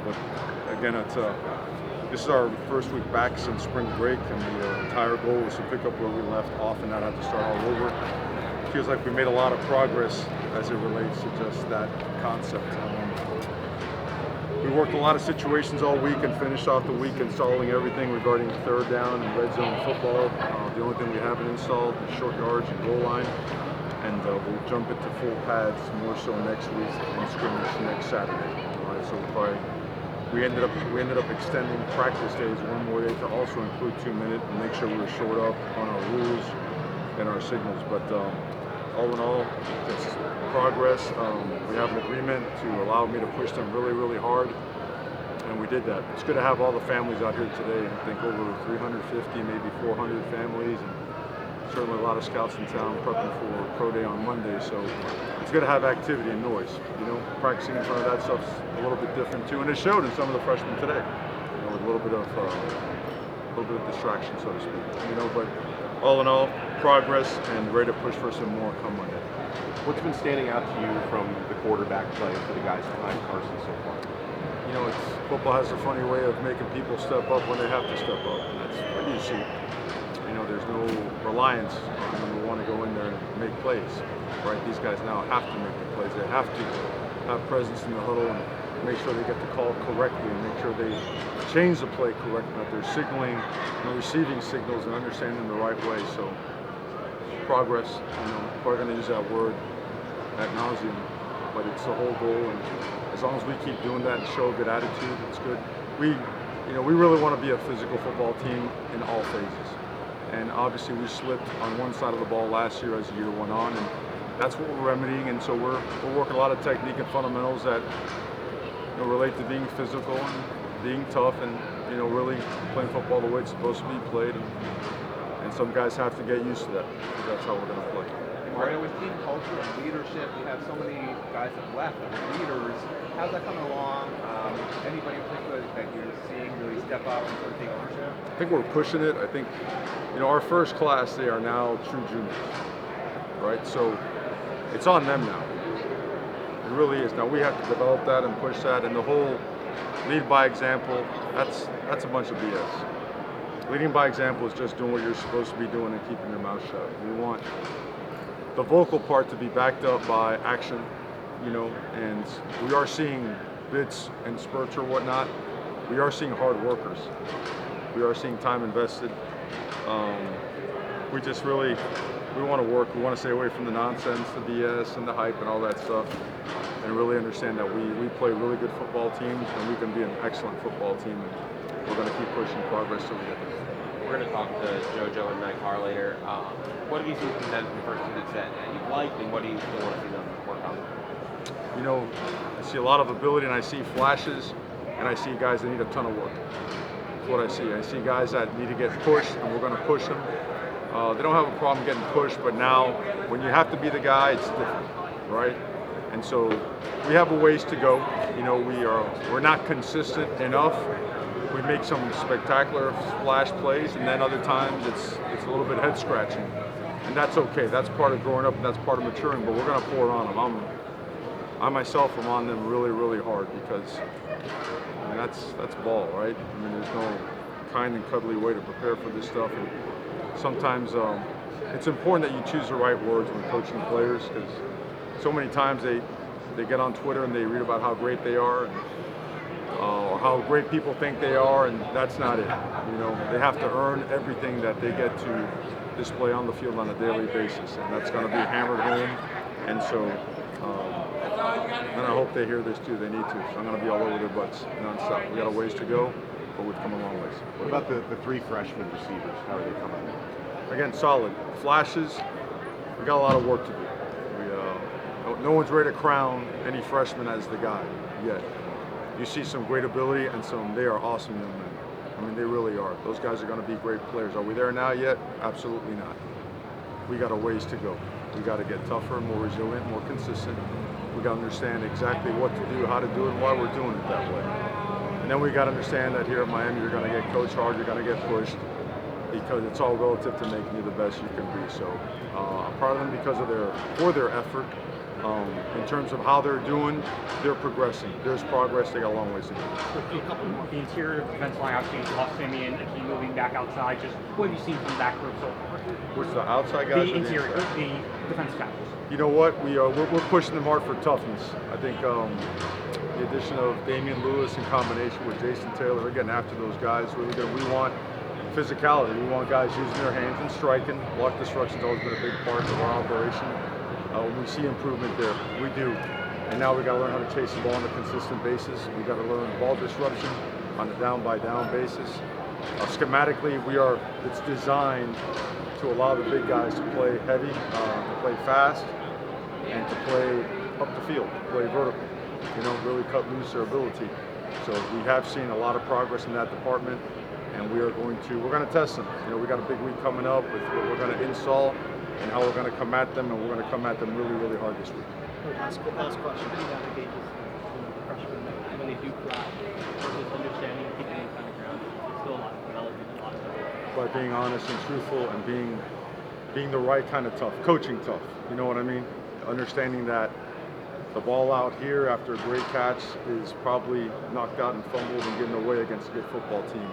But again, this is our first week back since spring break, and the entire goal was to pick up where we left off and not have to start all over. It feels like we made a lot of progress as it relates to just that concept. We worked a lot of situations all week and finished off the week installing everything regarding third down and red zone football. The only thing we haven't installed is short yards and goal line. And we'll jump into full pads more so next week and scrimmage next Saturday. So we ended up extending practice days one more day to also include 2 minutes and make sure we were short up on our rules and our signals. But all in all, it's progress. We have an agreement to allow me to push them really, really hard, and we did that. It's good to have all the families out here today. I think over 350, maybe 400 families, and certainly a lot of scouts in town prepping for pro day on Monday. So it's good to have activity and noise. Practicing in front of that stuff's a little bit different too, and it showed in some of the freshmen today. With a little bit of distraction, so to speak. But all in all, progress and ready to push for some more come Monday. What's been standing out to you from the quarterback play for the guys behind Carson so far? Football has a funny way of making people step up when they have to step up, and that's what you see. There's no reliance on number one to go in there and make plays, right? These guys now have to make the plays. They have to have presence in the huddle and make sure they get the call correctly and make sure they change the play correctly, that they're signaling and receiving signals and understanding them the right way. So progress, probably going to use that word ad nauseum, but it's the whole goal. And as long as we keep doing that and show a good attitude, it's good. We really want to be a physical football team in all phases. And obviously we slipped on one side of the ball last year as the year went on, and that's what we're remedying. And so we're working a lot of technique and fundamentals that relate to being physical and being tough and really playing football the way it's supposed to be played. And some guys have to get used to that because that's how we're going to play. Mario, with team culture and leadership, you have so many guys that left that are leaders. How's that coming along? Anybody in particular that you're seeing really step up and sort of take ownership? I think we're pushing it. I think, our first class, they are now true juniors, right? So it's on them now. It really is. Now we have to develop that and push that, and the whole lead by example, that's a bunch of BS. Leading by example is just doing what you're supposed to be doing and keeping your mouth shut. We want the vocal part to be backed up by action, and we are seeing bits and spurts or whatnot. We are seeing hard workers. We are seeing time invested. We want to work. We want to stay away from the nonsense, the BS, and the hype and all that stuff, and really understand that we play really good football teams, and we can be an excellent football team, and we're going to keep pushing progress till we get there. We're going to talk to JoJo and Matt Carr later. What have you seen from them in the first two that you've liked, and what do you still want to see them work on? I see a lot of ability, and I see flashes, and I see guys that need a ton of work. That's what I see. I see guys that need to get pushed, and we're going to push them. They don't have a problem getting pushed, but now when you have to be the guy, it's different, right? And so we have a ways to go. We're not consistent enough. We make some spectacular splash plays, and then other times it's a little bit head scratching, and that's okay. That's part of growing up, and that's part of maturing. But we're going to pour on them. I myself am on them really, really hard because that's ball, right? There's no kind and cuddly way to prepare for this stuff. And sometimes it's important that you choose the right words when coaching players, because so many times they get on Twitter and they read about how great they are or how great people think they are, and that's not it. They have to earn everything that they get to display on the field on a daily basis, and that's going to be hammered home. And so, and I hope they hear this too. They need to. So I'm going to be all over their butts nonstop. We got a ways to go, but we've come a long ways. What about the three freshman receivers? How are they coming? Again, solid flashes. We got a lot of work to do. No one's ready to crown any freshman as the guy yet. You see some great ability and they are awesome young men. They really are. Those guys are going to be great players. Are we there now yet? Absolutely not. We got a ways to go. We got to get tougher, more resilient, more consistent. We got to understand exactly what to do, how to do it, and why we're doing it that way. And then we got to understand that here at Miami, you're going to get coached hard, you're going to get pushed, because it's all relative to making you the best you can be. So I'm proud of them for their effort, In terms of how they're doing, they're progressing. There's progress. They got a long ways to go. A couple more. The interior defense line, obviously, you lost Simeon, Akeem moving back outside. Just what have you seen from that group so far? What's the outside guys? The or interior, inside? the defense tackles. You know what? We're pushing them hard for toughness. I think the addition of Damian Lewis in combination with Jason Taylor, we're getting after those guys really good. We want physicality. We want guys using their hands and striking. Block disruption's always been a big part of our operation. When we see improvement there, we do. And now we got to learn how to chase the ball on a consistent basis. We got to learn ball disruption on a down-by-down basis. Schematically, it's designed to allow the big guys to play heavy, to play fast, and to play up the field, play vertical. Really cut loose their ability. So we have seen a lot of progress in that department, and we're going to test them. We got a big week coming up with what we're going to install and how we're going to come at them, and we're going to come at them really, really hard this week. Last question. How do you navigate this freshmen when they do fly versus understanding and keeping it on the ground? It's still a lot of development, a lot of By being honest and truthful and being the right kind of tough, coaching tough. You know what I mean? Understanding that the ball out here after a great catch is probably knocked out and fumbled and given away against a good football team.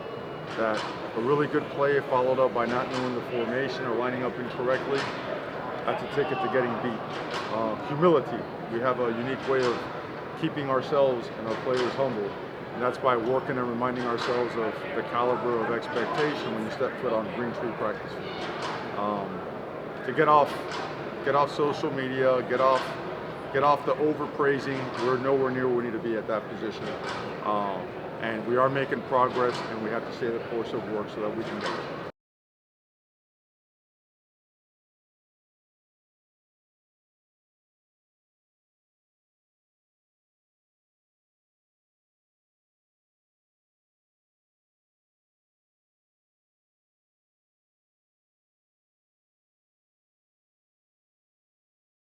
That a really good play followed up by not knowing the formation or lining up incorrectly, that's a ticket to getting beat. Humility. We have a unique way of keeping ourselves and our players humble, and that's by working and reminding ourselves of the caliber of expectation when you step foot on Green Tree practice field. To get off social media, get off the overpraising. We're nowhere near where we need to be at that position. And we are making progress, and we have to stay the course of work so that we can get it.